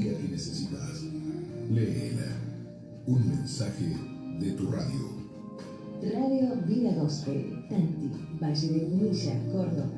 música que necesitas. Léela. Un mensaje de tu radio. Radio Vida Gospel, Tanti, Valle de Punilla, Córdoba.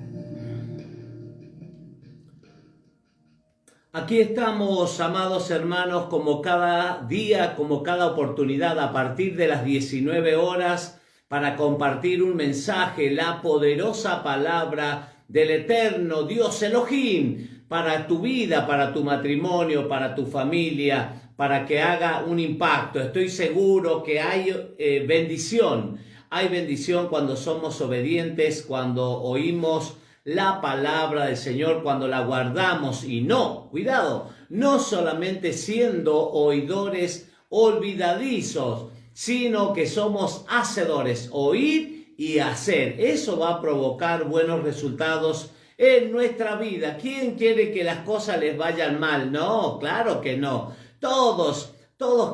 Aquí estamos, amados hermanos, como cada día, como cada oportunidad, a partir de las 19 horas, para compartir un mensaje, la poderosa palabra del eterno Dios Elohim, para tu vida, para tu matrimonio, para tu familia, para que haga un impacto. Estoy seguro que hay bendición. Hay bendición cuando somos obedientes, cuando oímos la palabra del Señor, cuando la guardamos y no, cuidado, no solamente siendo oidores olvidadizos, sino que somos hacedores, oír y hacer. Eso va a provocar buenos resultados en nuestra vida. ¿Quién quiere que las cosas les vayan mal? No, claro que no. Todos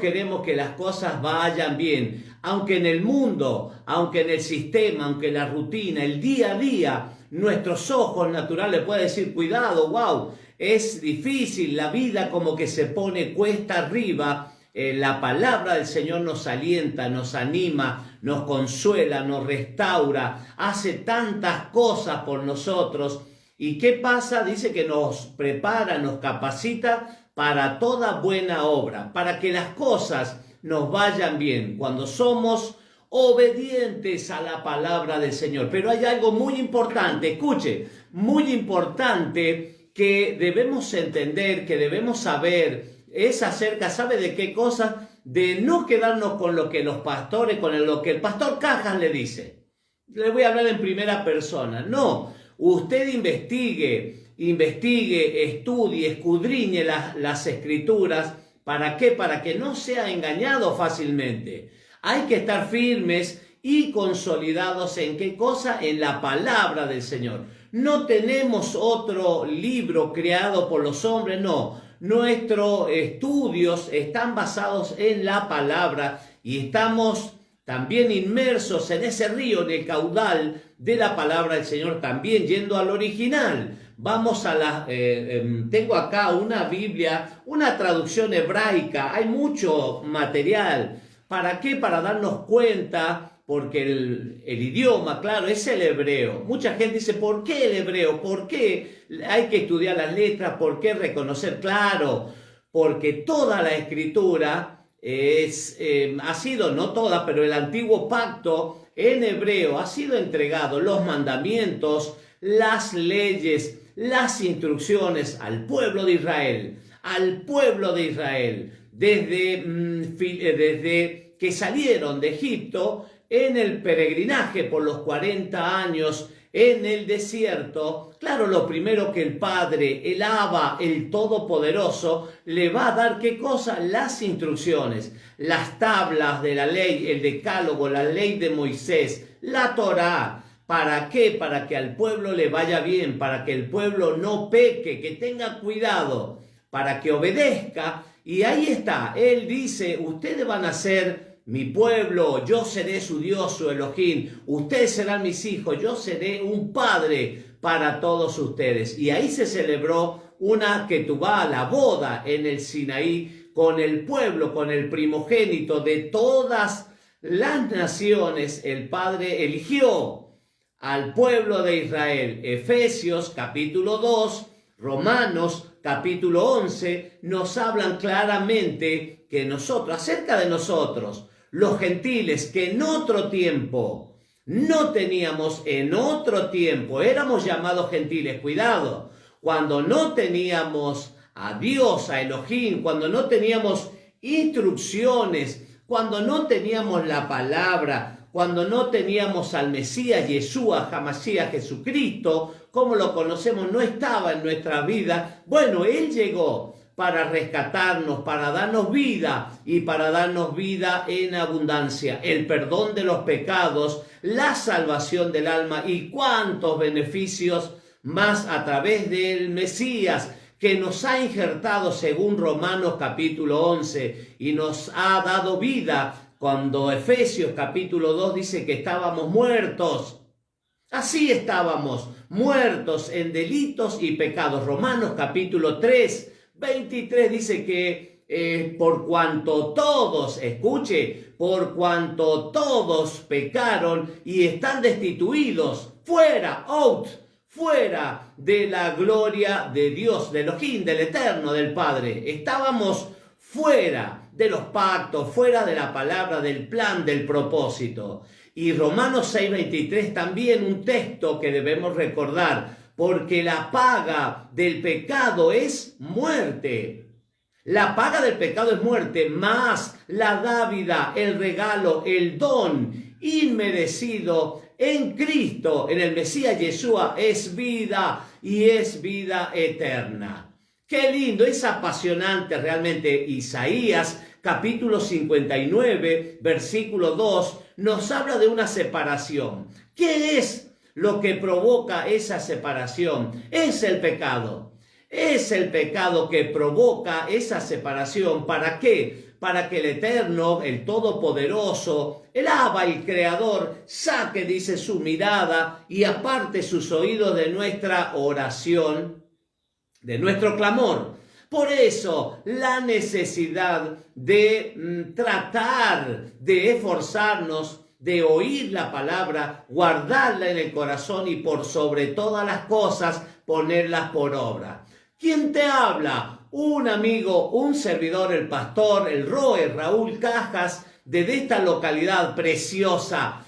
queremos que las cosas vayan bien, aunque en el mundo, aunque en el sistema, aunque en la rutina, el día a día, nuestros ojos naturales pueden decir, cuidado, wow, es difícil, la vida como que se pone cuesta arriba. La palabra del Señor nos alienta, nos anima, nos consuela, nos restaura, hace tantas cosas por nosotros. ¿Y qué pasa? Dice que nos prepara, nos capacita para toda buena obra, para que las cosas nos vayan bien cuando somos obedientes a la palabra del Señor. Pero hay algo muy importante, escuche, muy importante que debemos entender, que debemos saber, es acerca, ¿sabe de qué cosa? De no quedarnos con lo que los pastores, con lo que el pastor Cajas le dice. Le voy a hablar en primera persona. No, usted investigue, estudie, escudriñe las escrituras. ¿Para qué? Para que no sea engañado fácilmente. Hay que estar firmes y consolidados ¿en qué cosa? En la palabra del Señor. No tenemos otro libro creado por los hombres, no. Nuestros estudios están basados en la palabra y estamos también inmersos en ese río, en el caudal de la palabra del Señor, también yendo al original. Vamos a tengo acá una Biblia, una traducción hebraica, hay mucho material. ¿Para qué? Para darnos cuenta, porque el idioma, claro, es el hebreo. Mucha gente dice, ¿por qué el hebreo? ¿Por qué hay que estudiar las letras? ¿Por qué reconocer? Claro, porque toda la escritura ha sido, no toda, pero el antiguo pacto en hebreo ha sido entregado, los mandamientos, las leyes, las instrucciones al pueblo de Israel, desde que salieron de Egipto en el peregrinaje por los 40 años en el desierto. Claro, lo primero que el Padre, el Abba, el Todopoderoso, le va a dar, ¿qué cosa? Las instrucciones, las tablas de la ley, el decálogo, la ley de Moisés, la Torá. ¿Para qué? Para que al pueblo le vaya bien, para que el pueblo no peque, que tenga cuidado, para que obedezca. Y ahí está, Él dice, ustedes van a ser mi pueblo, yo seré su Dios, su Elohim, ustedes serán mis hijos, yo seré un padre para todos ustedes. Y ahí se celebró una ketubá, la boda en el Sinaí, con el pueblo, con el primogénito de todas las naciones. El Padre eligió al pueblo de Israel. Efesios capítulo 2, Romanos capítulo 11, nos hablan claramente que nosotros, acerca de nosotros, los gentiles, que en otro tiempo no teníamos, éramos llamados gentiles, cuidado, cuando no teníamos a Dios, a Elohim, cuando no teníamos instrucciones, cuando no teníamos la palabra, cuando no teníamos al Mesías, Yeshua, Hamashiach, Jesucristo, como lo conocemos, no estaba en nuestra vida. Bueno, Él llegó para rescatarnos, para darnos vida y para darnos vida en abundancia, el perdón de los pecados, la salvación del alma y cuántos beneficios más a través del Mesías, que nos ha injertado según Romanos capítulo 11 y nos ha dado vida, cuando Efesios capítulo 2 dice que estábamos muertos. Así estábamos, muertos en delitos y pecados. Romanos capítulo 3 23 dice que por cuanto todos, escuche, por cuanto todos pecaron y están destituidos, fuera, out, fuera de la gloria de Dios, del Elohim, del Eterno, del Padre. Estábamos fuera de los pactos, fuera de la palabra, del plan, del propósito. Y Romanos 6:23 también un texto que debemos recordar, porque la paga del pecado es muerte. La paga del pecado es muerte, más la dávida, el regalo, el don inmerecido en Cristo, en el Mesías Yeshua, es vida y es vida eterna. Qué lindo, es apasionante realmente. Isaías capítulo 59, versículo 2, nos habla de una separación. ¿Qué es lo que provoca esa separación? Es el pecado. Es el pecado que provoca esa separación. ¿Para qué? Para que el Eterno, el Todopoderoso, el Abba, el Creador, saque, dice, su mirada y aparte sus oídos de nuestra oración, de nuestro clamor. Por eso, la necesidad de tratar, de esforzarnos, de oír la palabra, guardarla en el corazón y por sobre todas las cosas, ponerlas por obra. ¿Quién te habla? Un amigo, un servidor, el pastor, el Roe Raúl Cajas, desde esta localidad preciosa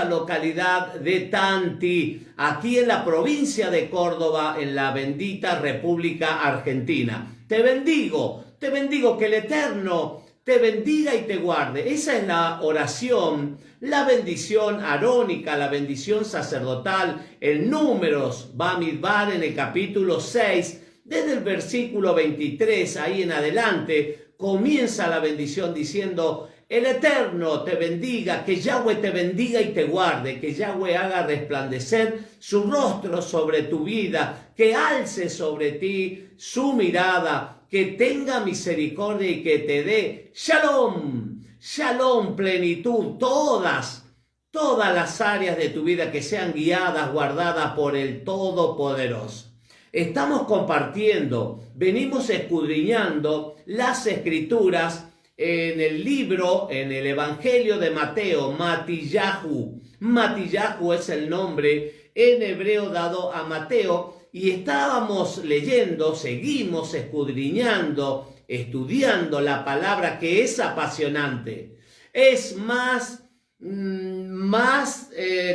localidad de Tanti, aquí en la provincia de Córdoba, en la bendita República Argentina. Te bendigo, que el Eterno te bendiga y te guarde. Esa es la oración, la bendición arónica, la bendición sacerdotal, en Números, Bamidbar, en el capítulo 6, desde el versículo 23, ahí en adelante, comienza la bendición diciendo: el Eterno te bendiga, que Yahweh te bendiga y te guarde, que Yahweh haga resplandecer su rostro sobre tu vida, que alce sobre ti su mirada, que tenga misericordia y que te dé shalom, shalom, plenitud, todas las áreas de tu vida que sean guiadas, guardadas por el Todopoderoso. Estamos compartiendo, venimos escudriñando las Escrituras en el libro, en el Evangelio de Mateo, Matillahu. Matillahu es el nombre en hebreo dado a Mateo, y estábamos leyendo, seguimos escudriñando, estudiando la palabra, que es apasionante. Es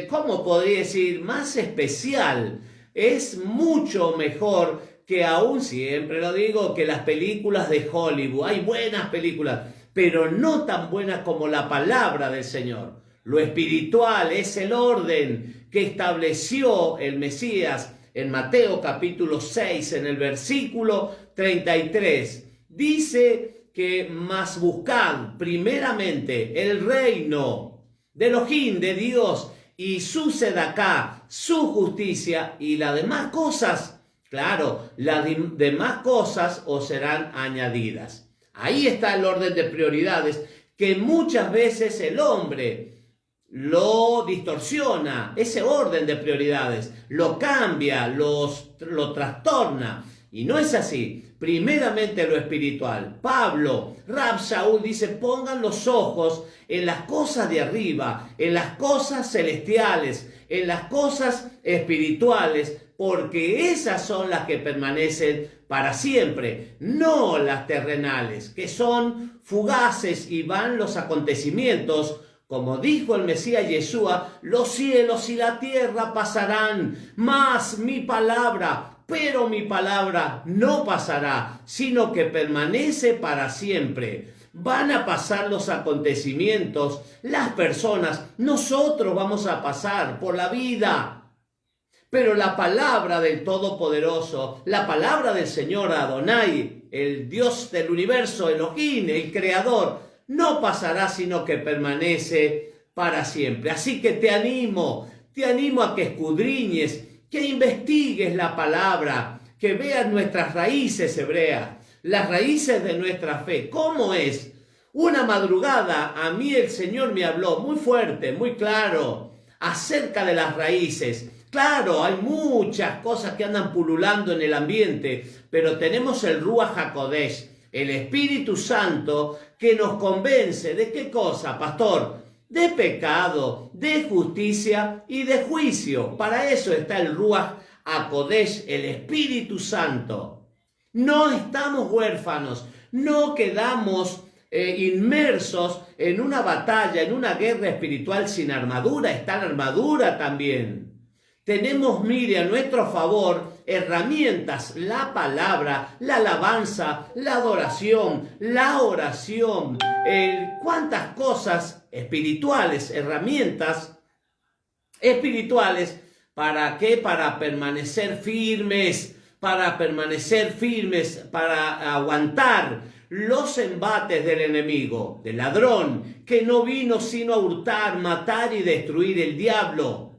¿cómo podría decir? Más especial. Es mucho mejor que aún, siempre lo digo, que las películas de Hollywood. Hay buenas películas, pero no tan buenas como la palabra del Señor. Lo espiritual es el orden que estableció el Mesías en Mateo capítulo 6, en el versículo 33. Dice que más buscad primeramente el reino de Elohim, de Dios, y su sedaká, su justicia, y las demás cosas, claro, las demás cosas os serán añadidas. Ahí está el orden de prioridades, que muchas veces el hombre lo distorsiona, ese orden de prioridades, lo cambia, lo trastorna, y no es así. Primeramente lo espiritual. Pablo, Rab Shaul dice: pongan los ojos en las cosas de arriba, en las cosas celestiales, en las cosas espirituales, porque esas son las que permanecen para siempre, no las terrenales, que son fugaces y van los acontecimientos. Como dijo el Mesías Yeshua: los cielos y la tierra pasarán, mas mi palabra, pero mi palabra no pasará, sino que permanece para siempre. Van a pasar los acontecimientos, las personas, nosotros vamos a pasar por la vida. Pero la palabra del Todopoderoso, la palabra del Señor Adonai, el Dios del universo, Elohim, el Creador, no pasará, sino que permanece para siempre. Así que te animo a que escudriñes, que investigues la palabra, que veas nuestras raíces hebreas, las raíces de nuestra fe. ¿Cómo es? Una madrugada a mí el Señor me habló muy fuerte, muy claro, acerca de las raíces. Claro, hay muchas cosas que andan pululando en el ambiente, pero tenemos el Ruach HaKodesh, el Espíritu Santo, que nos convence ¿de qué cosa, pastor? De pecado, de justicia y de juicio. Para eso está el Ruach HaKodesh, el Espíritu Santo. No estamos huérfanos, no quedamos inmersos en una batalla, en una guerra espiritual sin armadura. Está la armadura también. Tenemos, mire, a nuestro favor herramientas, la palabra, la alabanza, la adoración, la oración, cuántas cosas espirituales, herramientas espirituales. ¿Para qué? Para permanecer firmes, para aguantar los embates del enemigo, del ladrón, que no vino sino a hurtar, matar y destruir. El diablo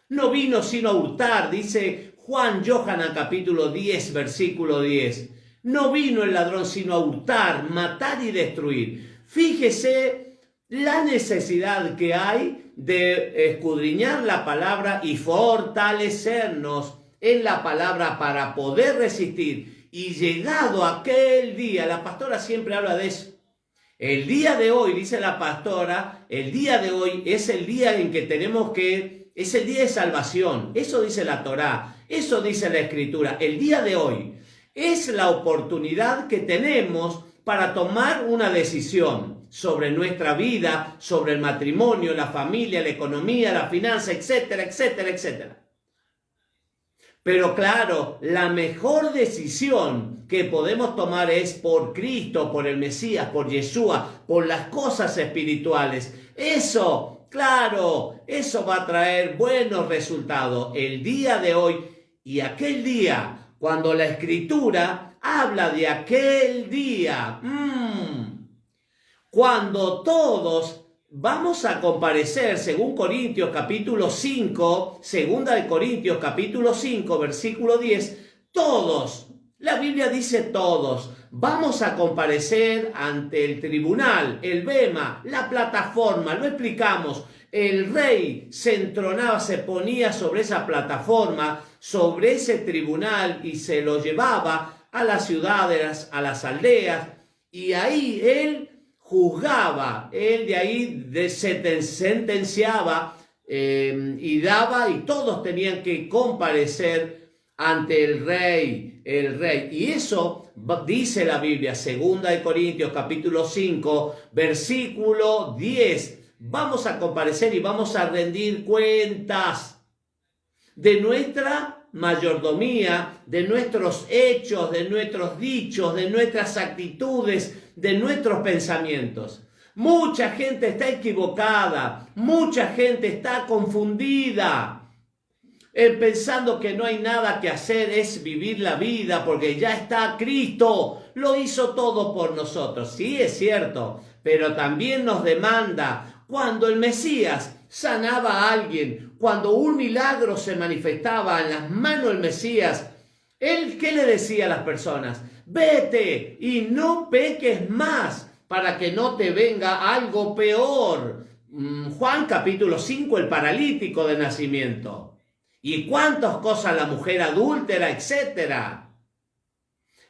no vino sino a hurtar, dice Juan Yohanan capítulo 10, versículo 10. No vino el ladrón sino a hurtar, matar y destruir. Fíjese la necesidad que hay de escudriñar la palabra y fortalecernos en la palabra para poder resistir. Y llegado aquel día, la pastora siempre habla de eso. El día de hoy, dice la pastora, el día de hoy es el día en que es el día de salvación. Eso dice la Torá, eso dice la Escritura. El día de hoy es la oportunidad que tenemos para tomar una decisión sobre nuestra vida, sobre el matrimonio, la familia, la economía, la finanza, etcétera, etcétera, etcétera. Pero claro, la mejor decisión que podemos tomar es por Cristo, por el Mesías, por Yeshua, por las cosas espirituales. Eso, claro, eso va a traer buenos resultados el día de hoy y aquel día, cuando la Escritura habla de aquel día, cuando todos vamos a comparecer, según Corintios capítulo 5, segunda de Corintios capítulo 5, versículo 10, todos, la Biblia dice todos, vamos a comparecer ante el tribunal, el bema, la plataforma, lo explicamos. El rey se entronaba, se ponía sobre esa plataforma, sobre ese tribunal y se lo llevaba a las ciudades, a las aldeas, y ahí él juzgaba, él de ahí sentenciaba y daba, y todos tenían que comparecer ante el rey. Y eso dice la Biblia, segunda de Corintios capítulo 5, versículo 10. Vamos a comparecer y vamos a rendir cuentas de nuestra mayordomía, de nuestros hechos, de nuestros dichos, de nuestras actitudes, de nuestros pensamientos. Mucha gente está equivocada, mucha gente está confundida, pensando que no hay nada que hacer, es vivir la vida porque ya está Cristo, lo hizo todo por nosotros. Sí, es cierto, pero también nos demanda. Cuando el Mesías sanaba a alguien, cuando un milagro se manifestaba en las manos del Mesías, ¿él qué le decía a las personas? Vete y no peques más para que no te venga algo peor. Juan capítulo 5, el paralítico de nacimiento. Y cuántas cosas, la mujer adúltera, etcétera.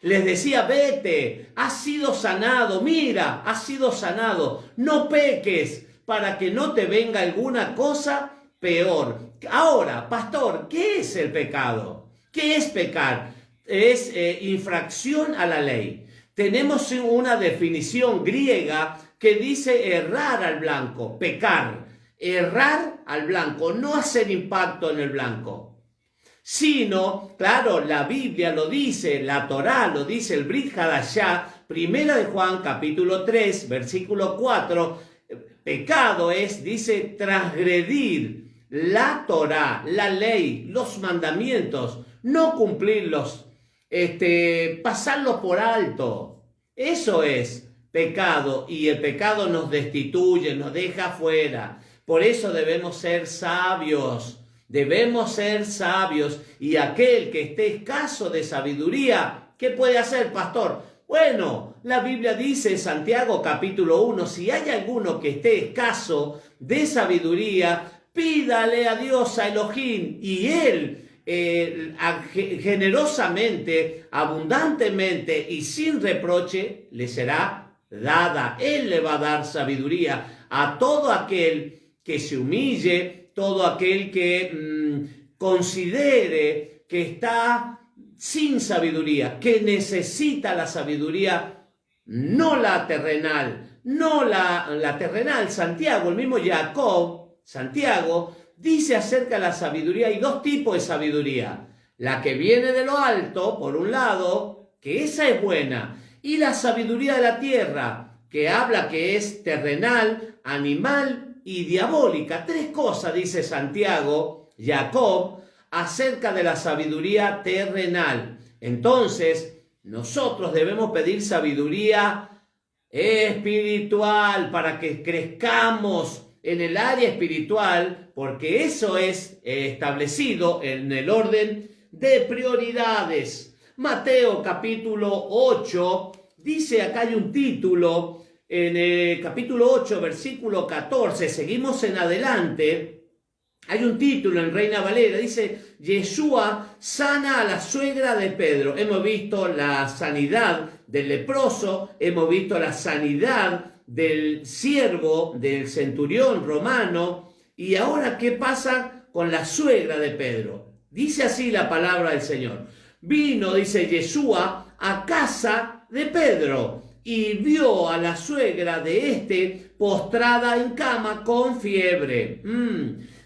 Les decía, vete, has sido sanado, mira, has sido sanado, no peques para que no te venga alguna cosa peor. Ahora, pastor, ¿qué es el pecado? ¿Qué es pecar? Es infracción a la ley. Tenemos una definición griega que dice errar al blanco, pecar, errar al blanco, no hacer impacto en el blanco. Sino, claro, la Biblia lo dice, la Torá lo dice, el Brit Hadashah, primera de Juan, capítulo 3, versículo 4, pecado es, dice, transgredir la Torá, la ley, los mandamientos, no cumplirlos, pasarlos por alto. Eso es pecado, y el pecado nos destituye, nos deja fuera. Por eso debemos ser sabios. Debemos ser sabios, y aquel que esté escaso de sabiduría, ¿qué puede hacer, pastor? Bueno, la Biblia dice en Santiago capítulo 1, si hay alguno que esté escaso de sabiduría, Pídale a Dios, a Elohim, y Él generosamente, abundantemente y sin reproche le será dada. Él le va a dar sabiduría a todo aquel que se humille, todo aquel que considere que está sin sabiduría, que necesita la sabiduría, no la terrenal, no la terrenal. Santiago, el mismo Santiago, dice acerca de la sabiduría, hay dos tipos de sabiduría. La que viene de lo alto, por un lado, que esa es buena, y la sabiduría de la tierra, que habla que es terrenal, animal y diabólica. Tres cosas dice Jacob, acerca de la sabiduría terrenal. Entonces, nosotros debemos pedir sabiduría espiritual para que crezcamos en el área espiritual, porque eso es establecido en el orden de prioridades. Mateo capítulo 8, dice, acá hay un título, en el capítulo 8, versículo 14, seguimos en adelante, hay un título en Reina Valera, dice, Yeshua sana a la suegra de Pedro. Hemos visto la sanidad del leproso, hemos visto la sanidad del siervo, del centurión romano, y ahora ¿qué pasa con la suegra de Pedro? Dice así la palabra del Señor. Vino, dice Yeshua, a casa de Pedro y vio a la suegra de este postrada en cama con fiebre.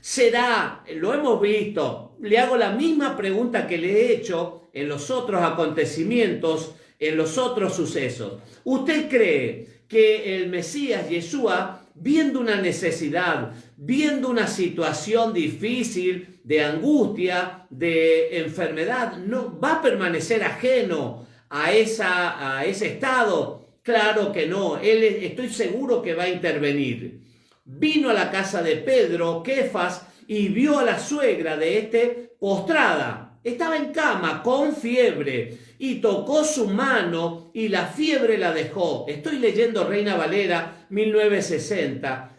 Será, lo hemos visto, le hago la misma pregunta que le he hecho en los otros acontecimientos, en los otros sucesos. ¿Usted cree que el Mesías Yeshua, viendo una necesidad, viendo una situación difícil, de angustia, de enfermedad, no va a permanecer ajeno a ese estado? Claro que no. Estoy seguro que va a intervenir. Vino a la casa de Pedro, Kefas, y vio a la suegra de este postrada. Estaba en cama con fiebre y tocó su mano y la fiebre la dejó. Estoy leyendo Reina Valera 1960.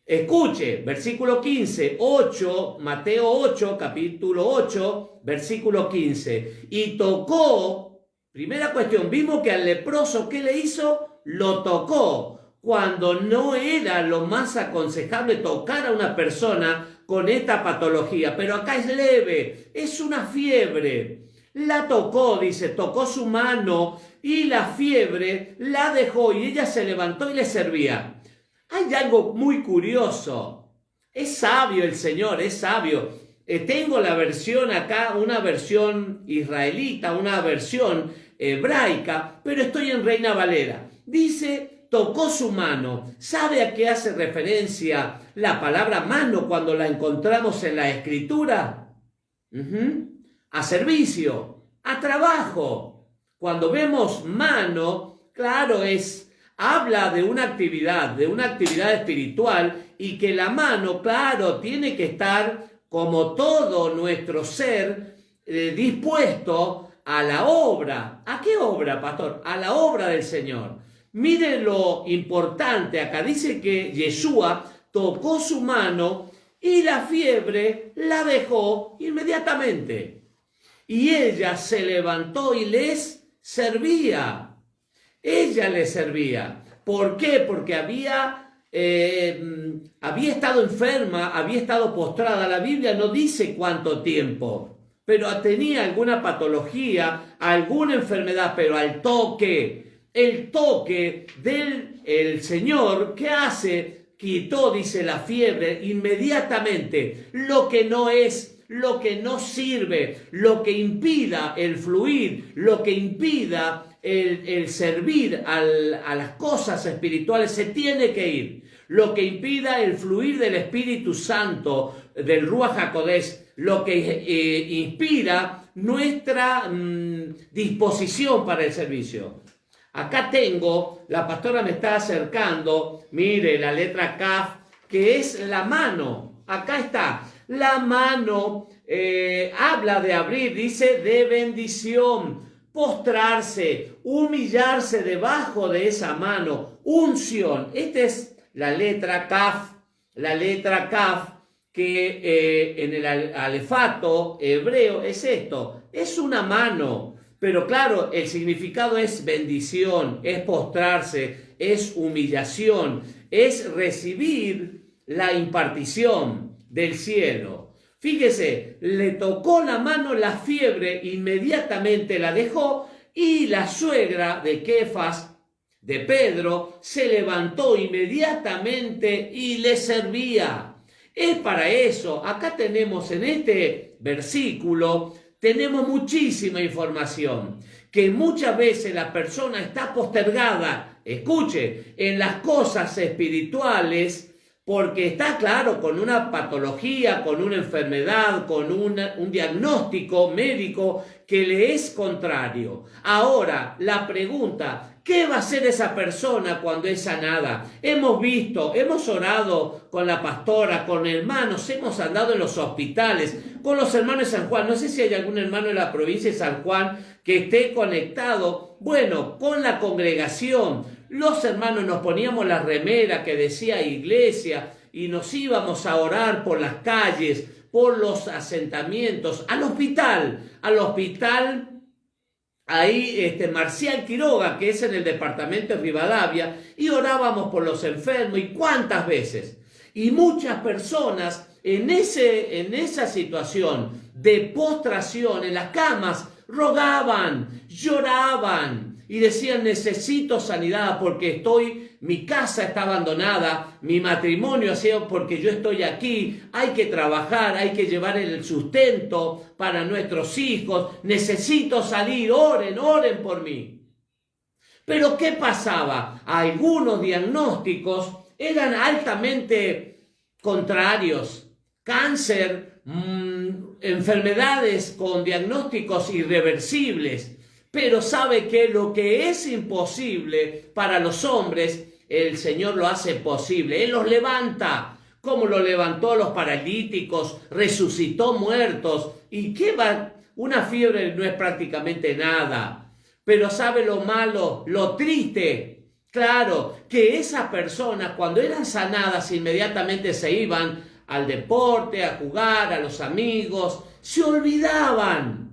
Escuche, versículo 15, 8, Mateo 8, capítulo 8, versículo 15. Y tocó, primera cuestión, vimos que al leproso, ¿qué le hizo? Lo tocó, cuando no era lo más aconsejable tocar a una persona con esta patología, pero acá es leve, es una fiebre. La tocó, dice, tocó su mano y la fiebre la dejó y ella se levantó y le servía. Hay algo muy curioso. Es sabio el Señor, es sabio. Tengo la versión acá, una versión israelita, una versión hebraica, pero estoy en Reina Valera. Dice, tocó su mano. ¿Sabe a qué hace referencia la palabra mano cuando la encontramos en la Escritura? A servicio, a trabajo. Cuando vemos mano, claro, habla de una actividad espiritual, y que la mano, claro, tiene que estar como todo nuestro ser dispuesto a la obra. ¿A qué obra, pastor? A la obra del Señor. Mire lo importante, acá dice que Yeshua tocó su mano y la fiebre la dejó inmediatamente. Y ella se levantó y les servía. Ella le servía. ¿Por qué? Porque había estado enferma, había estado postrada. La Biblia no dice cuánto tiempo, pero tenía alguna patología, alguna enfermedad, pero el toque del Señor, ¿qué hace? Quitó, dice, la fiebre inmediatamente. Lo que no es, lo que no sirve, lo que impida el fluir, lo que impida el servir a las cosas espirituales, se tiene que ir. Lo que impida el fluir del Espíritu Santo, del Ruach HaKodesh, lo que inspira nuestra disposición para el servicio. Acá tengo, la pastora me está acercando, mire la letra Kaf, que es la mano. Acá está, la mano habla de abrir, dice de bendición. Postrarse, humillarse debajo de esa mano, unción. Esta es la letra Kaf, que en el alefato hebreo es esto, es una mano, pero claro, el significado es bendición, es postrarse, es humillación, es recibir la impartición del cielo. Fíjese, le tocó la mano la fiebre, inmediatamente la dejó y la suegra de Kefas, de Pedro, se levantó inmediatamente y le servía. Es para eso, acá tenemos en este versículo, tenemos muchísima información, que muchas veces la persona está postergada, escuche, en las cosas espirituales, porque está claro con una patología, con una enfermedad, con un diagnóstico médico que le es contrario. Ahora, la pregunta, ¿qué va a hacer esa persona cuando es sanada? Hemos visto, hemos orado con la pastora, con hermanos, hemos andado en los hospitales, con los hermanos de San Juan. No sé si hay algún hermano en la provincia de San Juan que esté conectado, bueno, con la congregación. Los hermanos nos poníamos la remera que decía iglesia y nos íbamos a orar por las calles, por los asentamientos, al hospital, ahí Marcial Quiroga, que es en el departamento de Rivadavia, y orábamos por los enfermos, y cuántas veces. Y muchas personas en esa situación de postración en las camas rogaban, lloraban y decían: necesito sanidad porque mi casa está abandonada, mi matrimonio ha sido porque yo estoy aquí, hay que trabajar, hay que llevar el sustento para nuestros hijos, necesito salir, oren por mí. Pero ¿qué pasaba? Algunos diagnósticos eran altamente contrarios, cáncer, enfermedades con diagnósticos irreversibles. Pero sabe que lo que es imposible para los hombres, el Señor lo hace posible. Él los levanta, como lo levantó a los paralíticos, resucitó muertos. ¿Y qué va? Una fiebre no es prácticamente nada. Pero sabe lo malo, lo triste. Claro, que esas personas cuando eran sanadas inmediatamente se iban al deporte, a jugar, a los amigos, se olvidaban.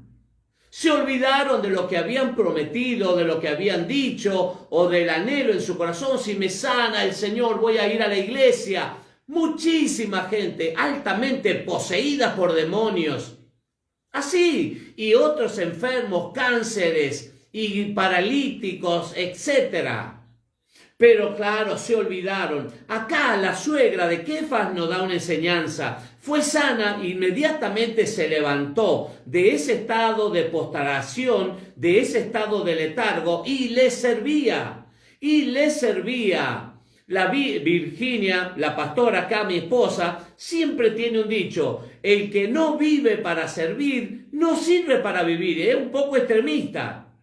Se olvidaron de lo que habían prometido, de lo que habían dicho o del anhelo en su corazón. Si me sana el Señor, voy a ir a la iglesia. Muchísima gente altamente poseída por demonios. Así, y otros enfermos, cánceres y paralíticos, etc. Pero claro, se olvidaron. Acá la suegra de Kefas nos da una enseñanza. Fue sana, inmediatamente se levantó de ese estado de postración, de ese estado de letargo, y le servía. La Virginia, la pastora acá, mi esposa, siempre tiene un dicho: el que no vive para servir, no sirve para vivir. Es un poco extremista,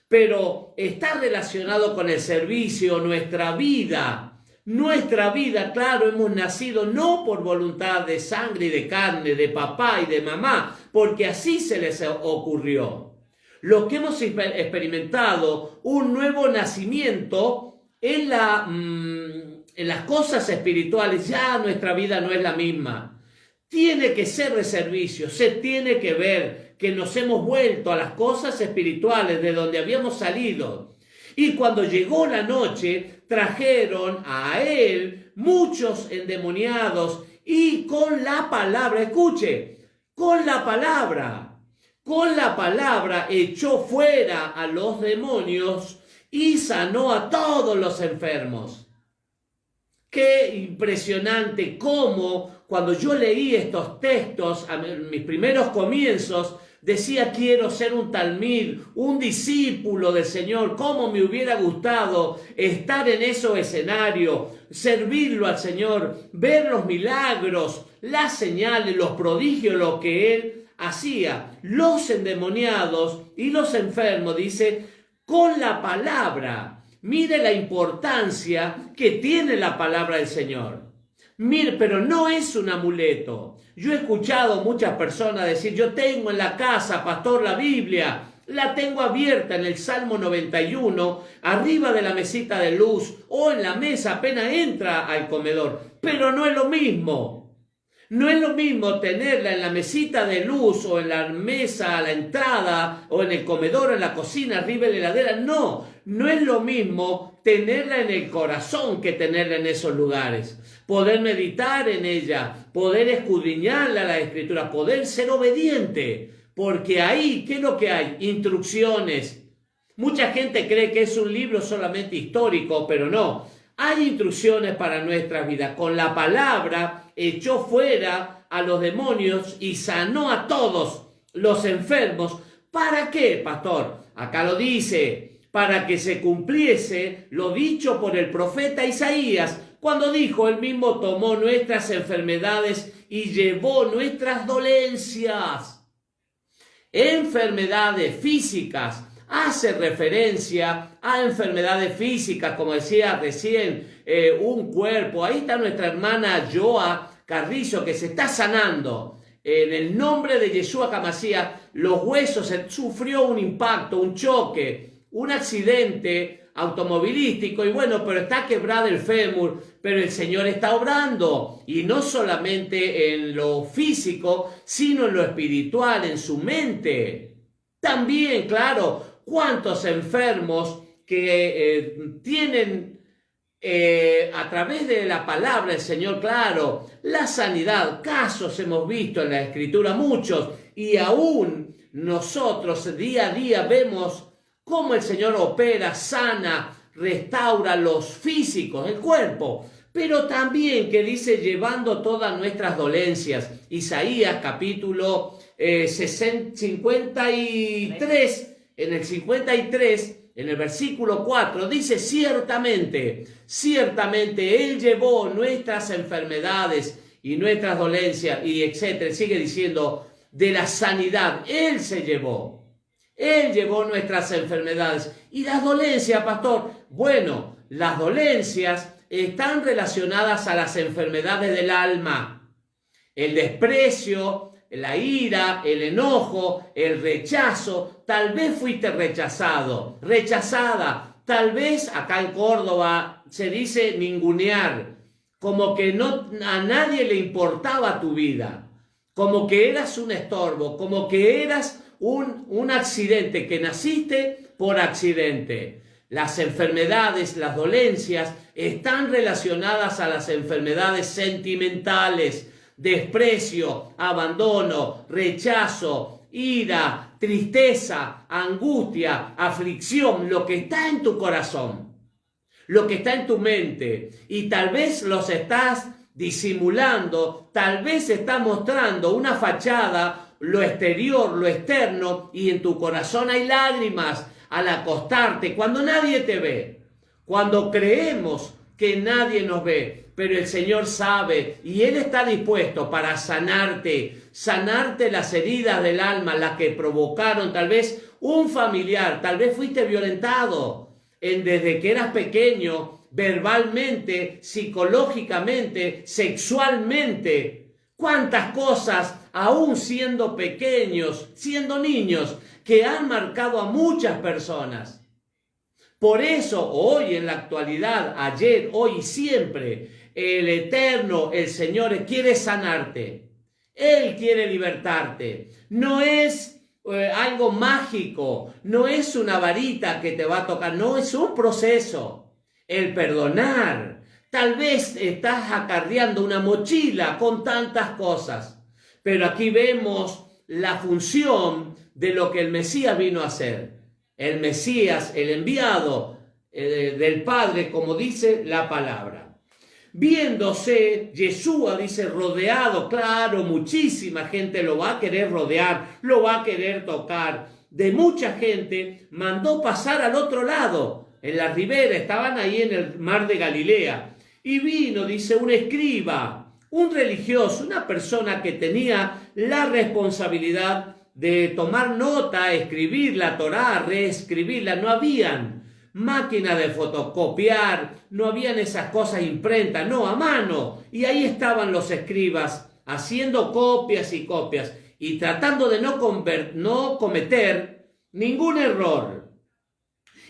pero está relacionado con el servicio, nuestra vida. Nuestra vida, claro, hemos nacido no por voluntad de sangre y de carne, de papá y de mamá, porque así se les ocurrió. Lo que hemos experimentado, un nuevo nacimiento en las cosas espirituales, ya nuestra vida no es la misma. Tiene que ser de servicio, se tiene que ver que nos hemos vuelto a las cosas espirituales de donde habíamos salido. Y cuando llegó la noche, trajeron a él muchos endemoniados y con la palabra, escuche, con la palabra echó fuera a los demonios y sanó a todos los enfermos. Qué impresionante cómo cuando yo leí estos textos, a mis primeros comienzos, decía: quiero ser un talmid, un discípulo del Señor. Cómo me hubiera gustado estar en esos escenarios, servirlo al Señor, ver los milagros, las señales, los prodigios, lo que Él hacía. Los endemoniados y los enfermos, dice, con la palabra. Mire la importancia que tiene la palabra del Señor. Mire, pero no es un amuleto. Yo he escuchado muchas personas decir: yo tengo en la casa, pastor, la Biblia, la tengo abierta en el Salmo 91, arriba de la mesita de luz o en la mesa apenas entra al comedor. Pero no es lo mismo. No es lo mismo tenerla en la mesita de luz o en la mesa a la entrada o en el comedor o en la cocina arriba de la heladera. No, no es lo mismo tenerla en el corazón que tenerla en esos lugares. Poder meditar en ella, poder escudriñarla la Escritura, poder ser obediente. Porque ahí, ¿qué es lo que hay? Instrucciones. Mucha gente cree que es un libro solamente histórico, pero no. Hay instrucciones para nuestras vidas. Con la palabra echó fuera a los demonios y sanó a todos los enfermos. ¿Para qué, pastor? Acá lo dice, para que se cumpliese lo dicho por el profeta Isaías, cuando dijo, él mismo tomó nuestras enfermedades y llevó nuestras dolencias. Enfermedades físicas. Hace referencia a enfermedades físicas, como decía recién, un cuerpo. Ahí está nuestra hermana Joa Carrizo, que se está sanando. En el nombre de Yeshua HaMashiach, los huesos, sufrió un impacto, un choque, un accidente automovilístico, y bueno, pero está quebrado el fémur, pero el Señor está obrando, y no solamente en lo físico, sino en lo espiritual, en su mente. También, claro, ¿cuántos enfermos que tienen a través de la palabra del Señor, claro, la sanidad? Casos hemos visto en la Escritura, muchos, y aún nosotros día a día vemos cómo el Señor opera, sana, restaura los físicos, el cuerpo, pero también que dice llevando todas nuestras dolencias. Isaías capítulo 53, en el 53, en el versículo 4, dice ciertamente, Él llevó nuestras enfermedades y nuestras dolencias, y etcétera. Sigue diciendo, de la sanidad, Él se llevó. Él llevó nuestras enfermedades. ¿Y las dolencias, pastor? Bueno, las dolencias están relacionadas a las enfermedades del alma. El desprecio, la ira, el enojo, el rechazo. Tal vez fuiste rechazado, rechazada. Tal vez acá en Córdoba se dice ningunear, como que a nadie le importaba tu vida, como que eras un estorbo, como que eras un accidente, que naciste por accidente. Las enfermedades, las dolencias están relacionadas a las enfermedades sentimentales, desprecio, abandono, rechazo, ira, tristeza, angustia, aflicción, lo que está en tu corazón, lo que está en tu mente, y tal vez los estás disimulando, tal vez estás mostrando una fachada, lo exterior, lo externo, y en tu corazón hay lágrimas al acostarte, cuando nadie te ve, cuando creemos que nadie nos ve, pero el Señor sabe, y Él está dispuesto para sanarte las heridas del alma, las que provocaron tal vez un familiar, tal vez fuiste violentado desde que eras pequeño, verbalmente, psicológicamente, sexualmente. Cuántas cosas, aún siendo pequeños, siendo niños, que han marcado a muchas personas. Por eso hoy en la actualidad, ayer, hoy y siempre, el Eterno, el Señor, quiere sanarte. Él quiere libertarte. No es algo mágico, no es una varita que te va a tocar, no, es un proceso. El perdonar. Tal vez estás acarreando una mochila con tantas cosas, pero aquí vemos la función de lo que el Mesías vino a hacer. El Mesías, el enviado del Padre, como dice la palabra. Viéndose, Yeshua dice, rodeado, claro, muchísima gente lo va a querer rodear, lo va a querer tocar. De mucha gente, mandó pasar al otro lado, en la ribera, estaban ahí en el mar de Galilea. Y vino, dice, un escriba, un religioso, una persona que tenía la responsabilidad de tomar nota, escribir la Torá, reescribirla. No habían máquinas de fotocopiar, no habían esas cosas imprenta, no, a mano. Y ahí estaban los escribas haciendo copias y copias y tratando de no cometer ningún error.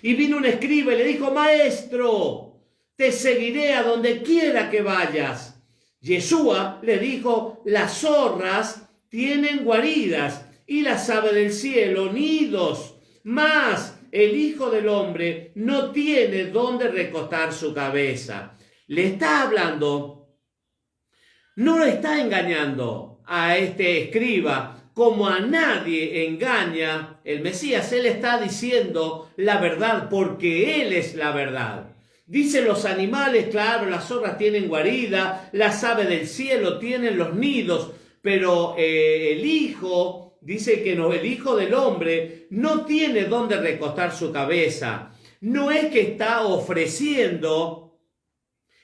Y vino un escriba y le dijo, maestro, te seguiré a donde quiera que vayas. Yeshua le dijo, las zorras tienen guaridas y las aves del cielo nidos, mas el Hijo del Hombre no tiene dónde recostar su cabeza. Le está hablando, no lo está engañando a este escriba, como a nadie engaña el Mesías. Él está diciendo la verdad porque Él es la verdad. Dicen los animales, claro, las zorras tienen guarida, las aves del cielo tienen los nidos, pero el Hijo, dice que no, el Hijo del Hombre no tiene dónde recostar su cabeza. No es que está ofreciendo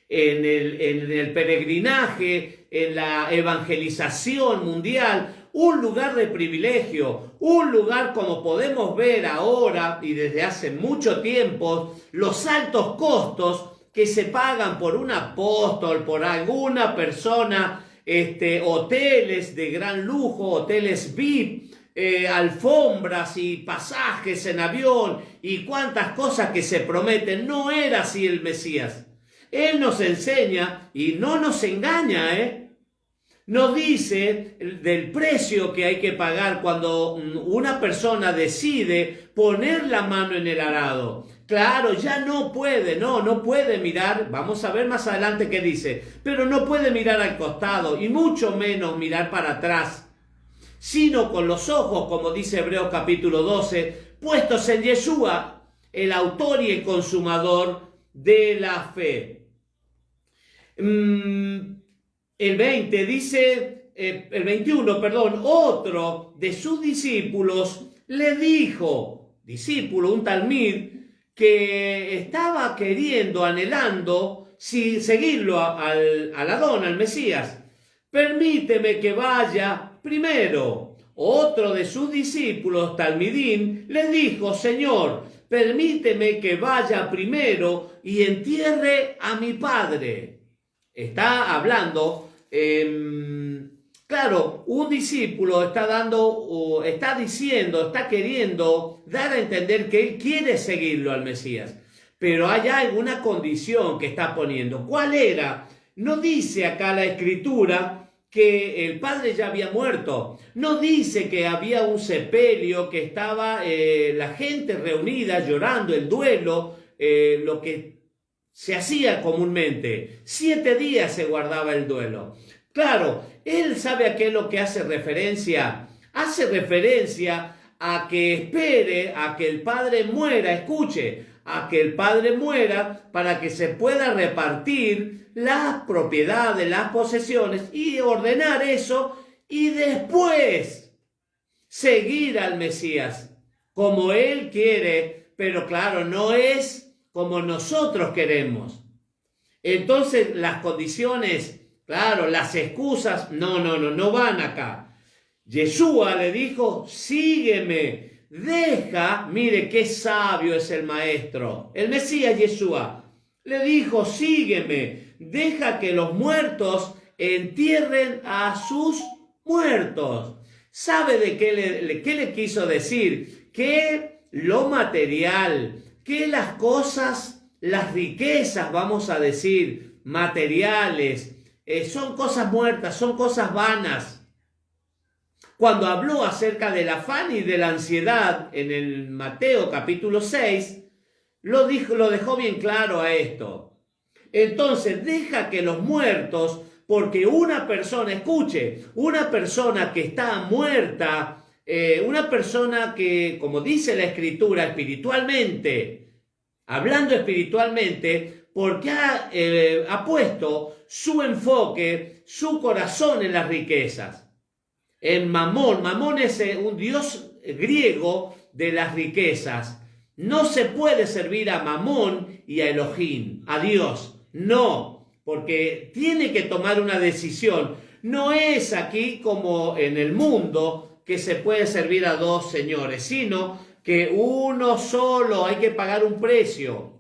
en el peregrinaje, en la evangelización mundial, un lugar de privilegio, un lugar como podemos ver ahora y desde hace mucho tiempo, los altos costos que se pagan por un apóstol, por alguna persona, hoteles de gran lujo, hoteles VIP, alfombras y pasajes en avión y cuantas cosas que se prometen. No era así el Mesías. Él nos enseña y no nos engaña, Nos dice del precio que hay que pagar cuando una persona decide poner la mano en el arado. Claro, ya no puede mirar, vamos a ver más adelante qué dice, pero no puede mirar al costado y mucho menos mirar para atrás, sino con los ojos, como dice Hebreos capítulo 12, puestos en Yeshua, el autor y el consumador de la fe. El 20 dice, el 21, perdón, otro de sus discípulos le dijo, discípulo, un talmid, que estaba queriendo, anhelando, seguirlo al Adón, al Mesías. Permíteme que vaya primero. Otro de sus discípulos, talmidín, le dijo, Señor, permíteme que vaya primero y entierre a mi padre. Está hablando, claro, un discípulo está queriendo dar a entender que él quiere seguirlo al Mesías, pero hay alguna condición que está poniendo. ¿Cuál era? No dice acá la Escritura que el padre ya había muerto, no dice que había un sepelio, que estaba la gente reunida llorando el duelo, lo que se hacía comúnmente. 7 días se guardaba el duelo. Claro, él sabe a qué es lo que hace referencia. Hace referencia a que espere a que el padre muera, escuche, a que el padre muera para que se pueda repartir las propiedades, las posesiones y ordenar eso y después seguir al Mesías como él quiere, pero claro, no es como nosotros queremos. Entonces las condiciones, claro, las excusas, no van acá. Yeshua le dijo, sígueme, deja, mire qué sabio es el maestro. El Mesías Yeshua le dijo, sígueme, deja que los muertos entierren a sus muertos. ¿Sabe de qué le quiso decir? Que lo material, que las cosas, las riquezas, vamos a decir, materiales, son cosas muertas, son cosas vanas. Cuando habló acerca del afán y de la ansiedad en el Mateo capítulo 6, lo dejó bien claro a esto. Entonces, deja que los muertos, porque una persona, escuche, una persona que está muerta, una persona que, como dice la Escritura, espiritualmente, hablando espiritualmente, porque ha puesto su enfoque, su corazón en las riquezas, en Mamón. Mamón es un dios griego de las riquezas. No se puede servir a Mamón y a Elohim, a Dios, no, porque tiene que tomar una decisión. No es aquí como en el mundo, que se puede servir a 2 señores, sino que uno solo, hay que pagar un precio.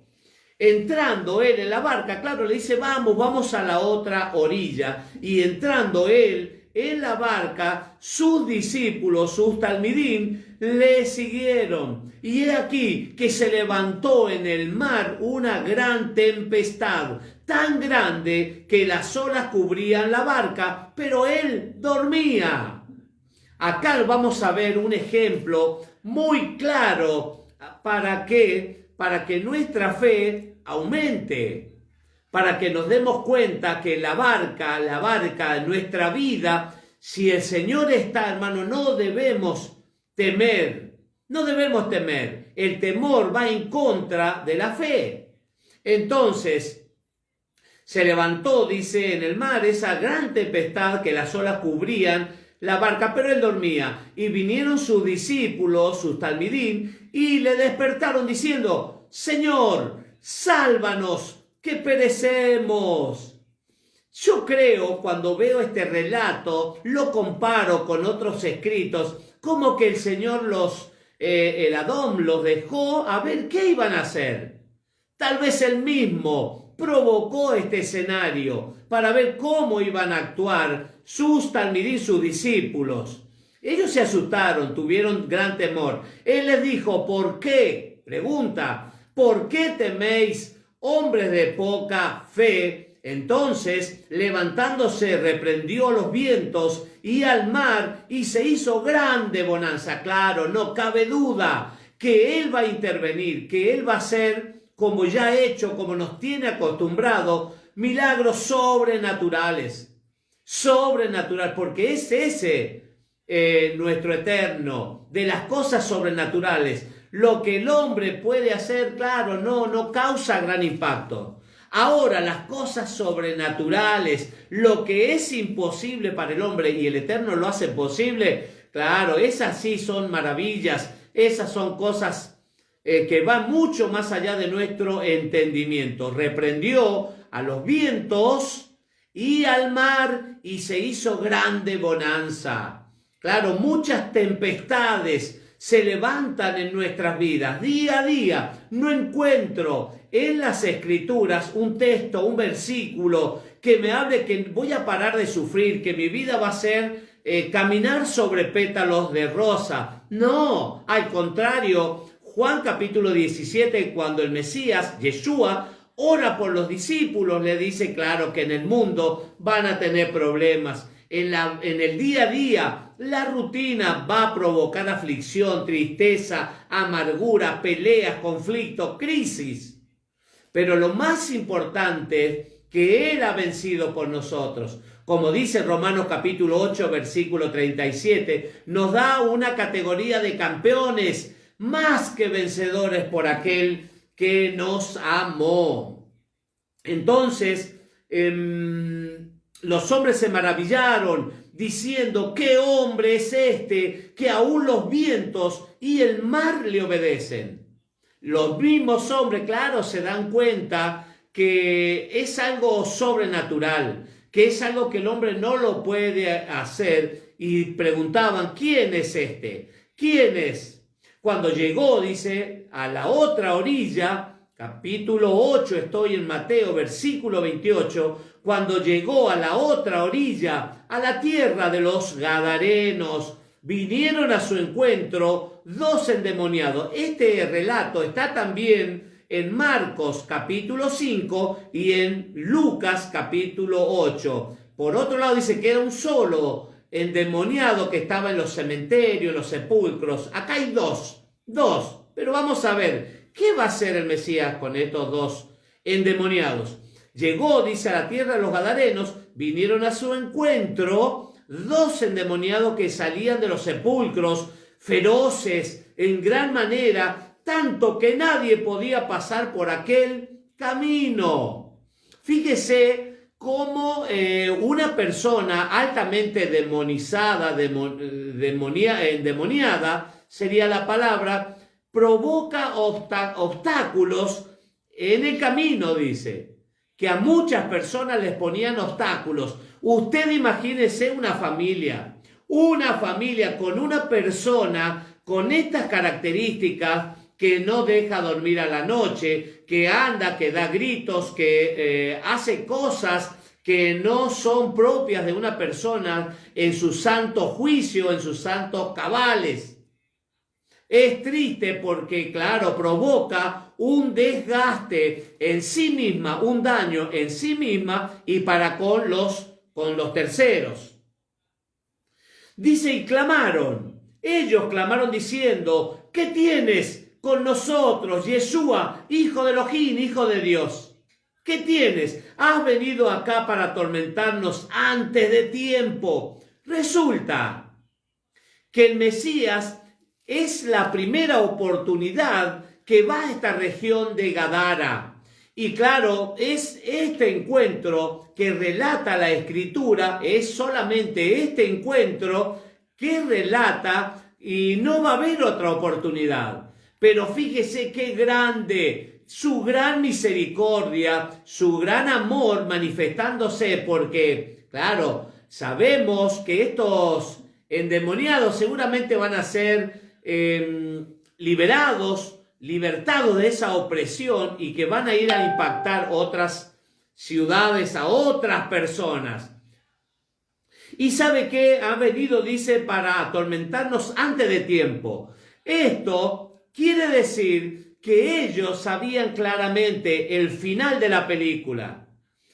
Entrando él en la barca, claro, le dice, vamos a la otra orilla. Y entrando él en la barca, sus discípulos, sus talmidín, le siguieron. Y he aquí que se levantó en el mar una gran tempestad, tan grande que las olas cubrían la barca, pero él dormía. Acá vamos a ver un ejemplo muy claro para que nuestra fe aumente, para que nos demos cuenta que la barca, nuestra vida, si el Señor está, hermano, no debemos temer. El temor va en contra de la fe. Entonces, se levantó, dice, en el mar esa gran tempestad que las olas cubrían la barca, pero él dormía. Y vinieron sus discípulos, sus talmidín, y le despertaron diciendo: Señor, sálvanos, que perecemos. Yo creo, cuando veo este relato, lo comparo con otros escritos, como que el Señor el Adón los dejó a ver qué iban a hacer. Tal vez él mismo provocó este escenario para ver cómo iban a actuar sus talmidín, sus discípulos. Ellos se asustaron, tuvieron gran temor. Él les dijo: ¿por qué? Pregunta: ¿por qué teméis, hombres de poca fe? Entonces, levantándose, reprendió los vientos y al mar, y se hizo grande bonanza. Claro, no cabe duda que Él va a intervenir, que Él va a hacer, como ya ha hecho, como nos tiene acostumbrado, milagros sobrenaturales. Sobrenatural, porque es ese nuestro eterno, de las cosas sobrenaturales. Lo que el hombre puede hacer, claro, no causa gran impacto. Ahora, las cosas sobrenaturales, lo que es imposible para el hombre y el Eterno lo hace posible, claro, esas sí son maravillas, esas son cosas que van mucho más allá de nuestro entendimiento. Reprendió a los vientos y al mar, y se hizo grande bonanza. Claro, muchas tempestades se levantan en nuestras vidas día a día. No encuentro en las Escrituras un texto, un versículo que me hable que voy a parar de sufrir, que mi vida va a ser caminar sobre pétalos de rosa. No, al contrario, Juan capítulo 17, cuando el Mesías, Yeshua, ora por los discípulos, le dice, claro, que en el mundo van a tener problemas. En el día a día, la rutina va a provocar aflicción, tristeza, amargura, peleas, conflictos, crisis. Pero lo más importante, que Él ha vencido por nosotros. Como dice Romanos capítulo 8, versículo 37, nos da una categoría de campeones, más que vencedores por aquel que nos amó. Entonces, los hombres se maravillaron, diciendo: ¿qué hombre es este que aún los vientos y el mar le obedecen? Los mismos hombres, claro, se dan cuenta que es algo sobrenatural, que es algo que el hombre no lo puede hacer, y preguntaban: ¿quién es este? ¿Quién es? Cuando llegó, dice, a la otra orilla, capítulo 8, estoy en Mateo, versículo 28, cuando llegó a la otra orilla, a la tierra de los Gadarenos, vinieron a su encuentro dos endemoniados. Este relato está también en Marcos capítulo 5 y en Lucas capítulo 8. Por otro lado dice que era un solo endemoniado que estaba en los cementerios, en los sepulcros. Acá hay dos, pero vamos a ver, ¿qué va a hacer el Mesías con estos dos endemoniados? Llegó, dice, a la tierra de los Gadarenos, vinieron a su encuentro dos endemoniados que salían de los sepulcros, feroces, en gran manera, tanto que nadie podía pasar por aquel camino. Fíjese cómo una persona altamente demonizada, endemoniada, sería la palabra, provoca obstáculos en el camino, dice, que a muchas personas les ponían obstáculos. Usted imagínese una familia con una persona con estas características, que no deja dormir a la noche, que anda, que da gritos, que hace cosas que no son propias de una persona en su santo juicio, en sus santos cabales. Es triste porque, claro, provoca un desgaste en sí misma, un daño en sí misma y para con los terceros. Dice, y clamaron. Ellos clamaron diciendo, ¿qué tienes con nosotros, Yeshua, hijo de Elohim, hijo de Dios? ¿Qué tienes? Has venido acá para atormentarnos antes de tiempo. Resulta que el Mesías es la primera oportunidad que va a esta región de Gadara. Y claro, es este encuentro que relata la Escritura, es solamente este encuentro que relata y no va a haber otra oportunidad. Pero fíjese qué grande, su gran misericordia, su gran amor manifestándose, porque, claro, sabemos que estos endemoniados seguramente van a ser libertados de esa opresión y que van a ir a impactar otras ciudades, a otras personas. Y sabe que ha venido, dice, para atormentarnos antes de tiempo. Esto quiere decir que ellos sabían claramente el final de la película,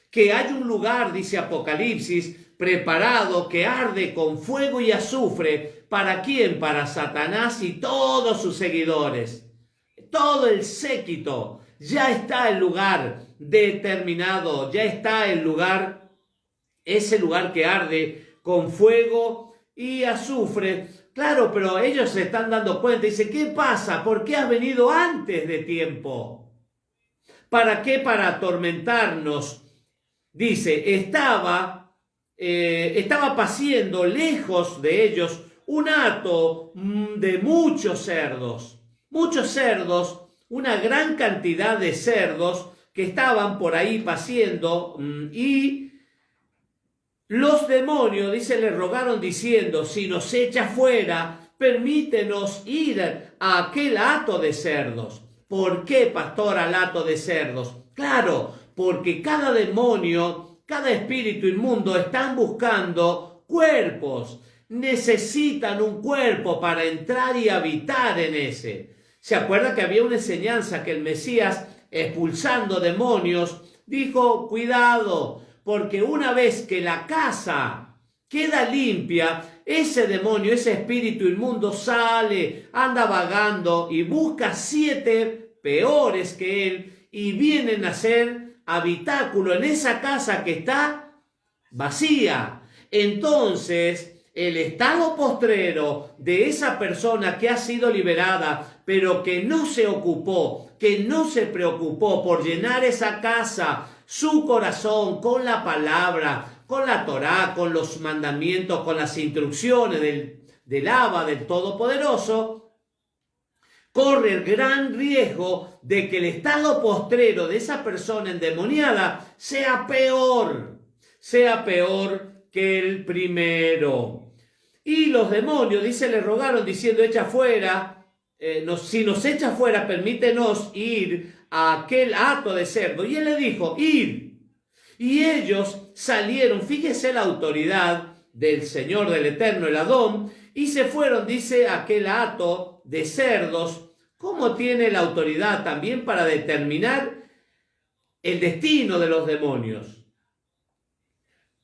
que hay un lugar, dice Apocalipsis, preparado que arde con fuego y azufre. ¿Para quién? Para Satanás y todos sus seguidores. Todo el séquito. Ya está el lugar determinado. Ya está el lugar, ese lugar que arde con fuego y azufre. Claro, pero ellos se están dando cuenta. Dice, ¿qué pasa? ¿Por qué has venido antes de tiempo? ¿Para qué? Para atormentarnos. Dice, estaba paciendo lejos de ellos un hato de muchos cerdos, una gran cantidad de cerdos que estaban por ahí paciendo, y los demonios, dice, le rogaron diciendo, si nos echa fuera, permítenos ir a aquel hato de cerdos. ¿Por qué, pastor, al hato de cerdos? Claro, porque cada demonio, cada espíritu inmundo están buscando cuerpos. Necesitan un cuerpo para entrar y habitar en ese. ¿Se acuerda que había una enseñanza que el Mesías, expulsando demonios, dijo, cuidado, porque una vez que la casa queda limpia, ese demonio, ese espíritu inmundo sale, anda vagando y busca 7 peores que él y vienen a hacer habitáculo en esa casa que está vacía. Entonces, el estado postrero de esa persona que ha sido liberada, pero que no se ocupó, que no se preocupó por llenar esa casa, su corazón con la palabra, con la Torá, con los mandamientos, con las instrucciones del Abba, del Todopoderoso, corre el gran riesgo de que el estado postrero de esa persona endemoniada sea peor que el primero. Y los demonios, dice, le rogaron diciendo, echa fuera, si nos echa fuera, permítenos ir a aquel hato de cerdo. Y él le dijo, ir. Y ellos salieron, fíjese la autoridad del Señor, del Eterno, el Adón, y se fueron, dice, a aquel hato de cerdos. ¿Cómo tiene la autoridad también para determinar el destino de los demonios?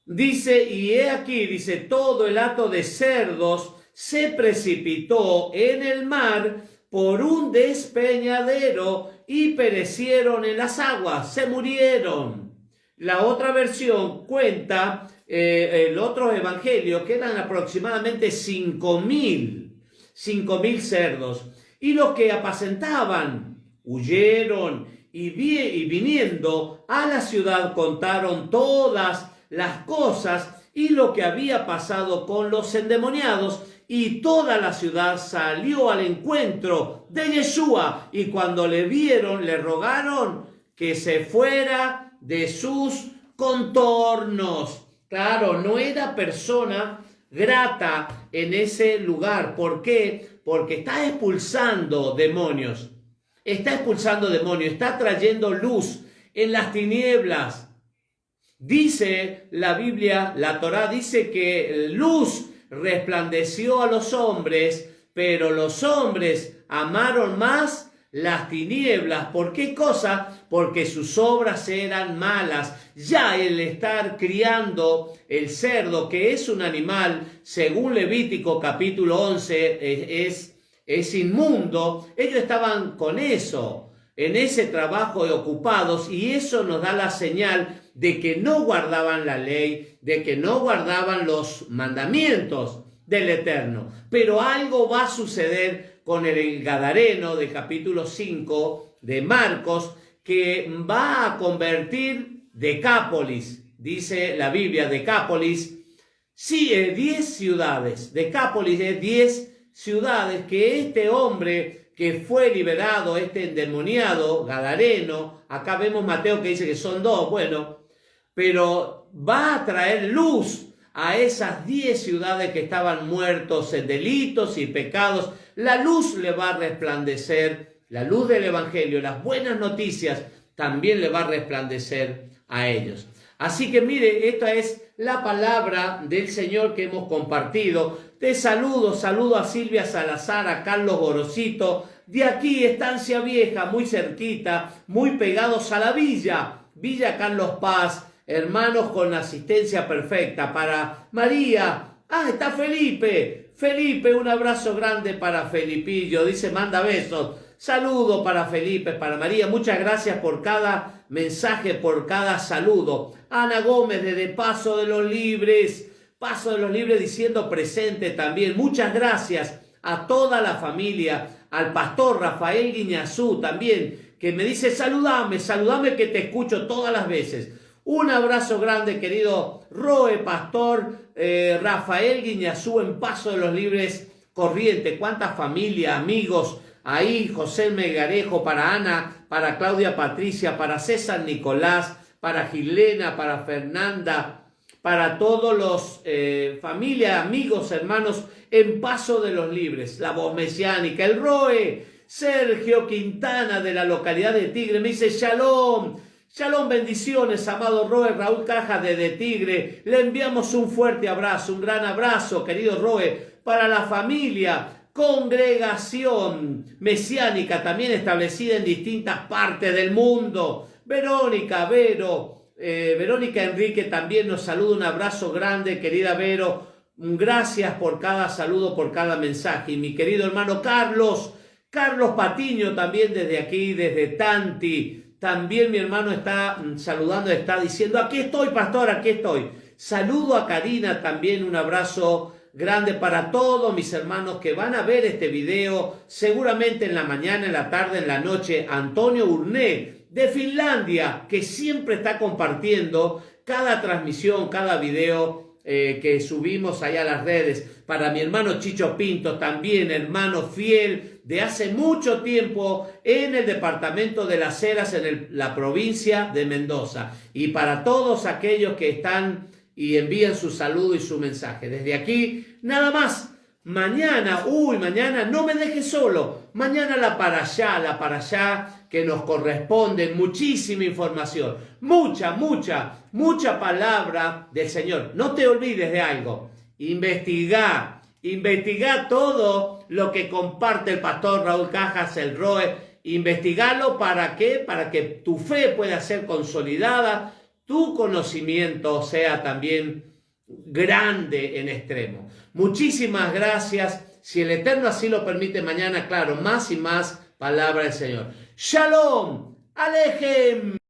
Dice, y he aquí, dice, todo el hato de cerdos se precipitó en el mar por un despeñadero y perecieron en las aguas, se murieron. La otra versión cuenta, el otro evangelio, que eran aproximadamente 5.000 cerdos. Y los que apacentaban huyeron y viniendo a la ciudad contaron todas las cosas y lo que había pasado con los endemoniados, y toda la ciudad salió al encuentro de Yeshua, y cuando le vieron le rogaron que se fuera de sus contornos. Claro, no era persona grata en ese lugar. ¿Por qué? Porque está expulsando demonios, está trayendo luz en las tinieblas. Dice la Biblia, la Torá dice que luz resplandeció a los hombres, pero los hombres amaron más las tinieblas. ¿Por qué cosa? Porque sus obras eran malas. Ya el estar criando el cerdo, que es un animal, según Levítico capítulo 11, es inmundo. Ellos estaban con eso, en ese trabajo ocupados, y eso nos da la señal de que no guardaban la ley, de que no guardaban los mandamientos del Eterno. Pero algo va a suceder con el Gadareno de capítulo 5 de Marcos, que va a convertir Decápolis, dice la Biblia, Decápolis, sí, 10 ciudades. Decápolis es 10 ciudades que este hombre que fue liberado, este endemoniado Gadareno, acá vemos Mateo que dice que son 2, bueno, pero va a traer luz a esas 10 ciudades que estaban muertos en delitos y pecados. La luz le va a resplandecer, la luz del Evangelio, las buenas noticias también le va a resplandecer a ellos. Así que mire, esta es la palabra del Señor que hemos compartido. Te saludo a Silvia Salazar, a Carlos Gorosito, de aquí, Estancia Vieja, muy cerquita, muy pegados a la Villa Carlos Paz, hermanos con asistencia perfecta. Para María, está Felipe, un abrazo grande para Felipillo, dice manda besos. Saludo para Felipe, para María, muchas gracias por cada mensaje, por cada saludo. Ana Gómez desde Paso de los Libres diciendo presente también. Muchas gracias a toda la familia, al pastor Rafael Guiñazú también, que me dice saludame que te escucho todas las veces. Un abrazo grande, querido Roe, pastor Rafael Guiñazú en Paso de los Libres, Corriente. Cuánta familia, amigos ahí, José Megarejo, para Ana, para Claudia Patricia, para César Nicolás, para Gilena, para Fernanda, para todos los familia, amigos, hermanos en Paso de los Libres, la voz mesiánica, el Roe, Sergio Quintana de la localidad de Tigre, me dice Shalom, bendiciones, amado Roe. Raúl Cajas de Tigre, le enviamos un fuerte abrazo, un gran abrazo, querido Roe, para la familia, congregación mesiánica, también establecida en distintas partes del mundo. Verónica Enrique también nos saluda, un abrazo grande, querida Vero, gracias por cada saludo, por cada mensaje. Y mi querido hermano Carlos Patiño también desde aquí, desde Tanti. También mi hermano está saludando, está diciendo, aquí estoy, pastor, aquí estoy. Saludo a Karina también, un abrazo grande para todos mis hermanos que van a ver este video, seguramente en la mañana, en la tarde, en la noche. Antonio Urné, de Finlandia, que siempre está compartiendo cada transmisión, cada video que subimos allá a las redes. Para mi hermano Chicho Pinto, también hermano fiel de hace mucho tiempo en el departamento de Las Heras, en la provincia de Mendoza. Y para todos aquellos que están y envían su saludo y su mensaje. Desde aquí, nada más. Mañana no me dejes solo. Mañana la parashá que nos corresponde, muchísima información, mucha palabra del Señor. No te olvides de algo. Investiga todo lo que comparte el pastor Raúl Cajas, el Roe. Investigalo, ¿para qué? Para que tu fe pueda ser consolidada, tu conocimiento sea también grande en extremo. Muchísimas gracias. Si el Eterno así lo permite, mañana, claro, más y más palabra del Señor. Shalom, Alejem.